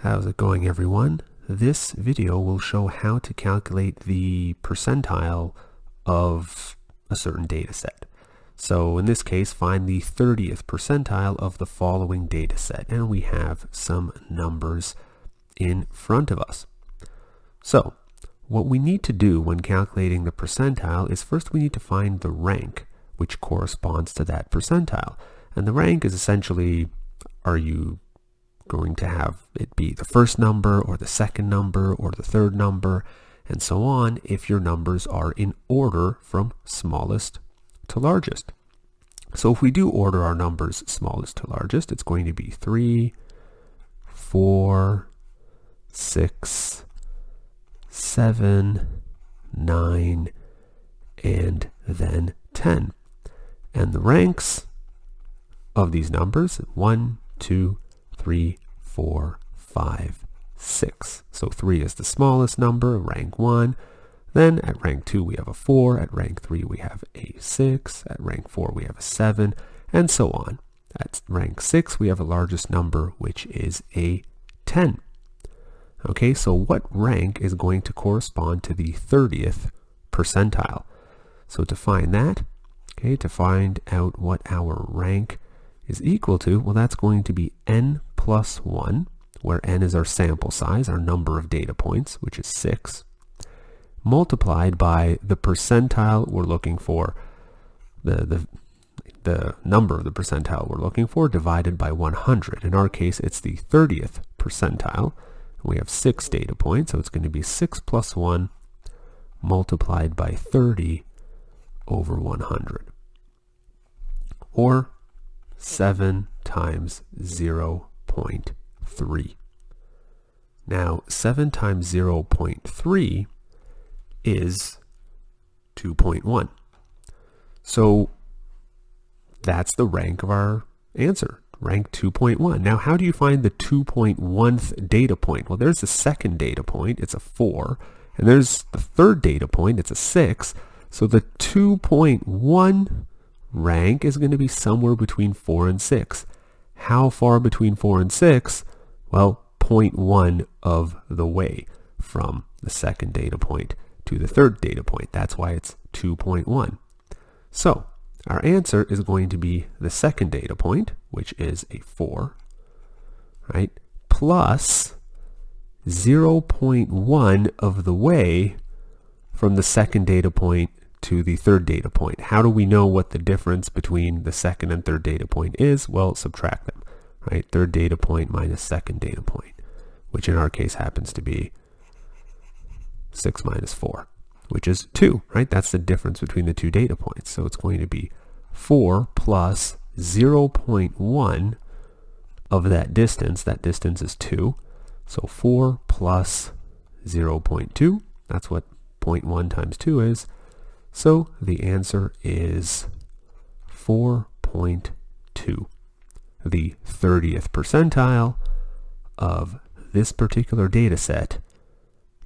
How's it going, everyone? This video will show how to calculate the percentile of a certain data set. So in this case, find the 30th percentile of the following data set, and we have some numbers in front of us. So what we need to do when calculating the percentile is first we need to find the rank which corresponds to that percentile. And the rank is essentially, are you going to have it be the first number or the second number or the third number and so on if your numbers are in order from smallest to largest. So if we do order our numbers smallest to largest, it's going to be 3, 4, 6, 7, 9, and then 10. And the ranks of these numbers, 1, 2, 3, 4, 5, 6. So 3 is the smallest number, rank 1. Then at rank 2 we have a 4, at rank 3 we have a 6, at rank 4 we have a 7, and so on. At rank 6 we have a largest number, which is a 10. Okay, so what rank is going to correspond to the 30th percentile? So to find that, okay, to find out what our rank is equal to, well, that's going to be n plus 1, where n is our sample size, our number of data points, which is 6, multiplied by the percentile we're looking for, the number of the percentile we're looking for, divided by 100. In our case, it's the 30th percentile. We have 6 data points, so it's going to be 6 plus 1 multiplied by 30 over 100, or 7 times 0.3. Now, 7 times 0.3 is 2.1. So that's the rank of our answer, rank 2.1. Now, how do you find the 2.1th data point? Well, there's the second data point, it's a 4, and there's the third data point, it's a 6. So the 2.1 rank is going to be somewhere between 4 and 6. How far between 4 and 6? Well, 0.1 of the way from the second data point to the third data point. That's why it's 2.1. So our answer is going to be the second data point, which is a 4, right, plus 0.1 of the way from the second data point to the third data point. How do we know what the difference between the second and third data point is? Well, subtract them, right? Third data point minus second data point, which in our case happens to be 6 minus 4, which is 2, right? That's the difference between the two data points. So it's going to be 4 plus 0.1 of that distance is 2. So 4 plus 0.2, that's what 0.1 times 2 is. So the answer is 4.2. The 30th percentile of this particular data set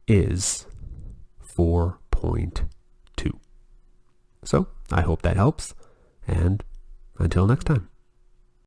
is 4.2. So I hope that helps, and until next time.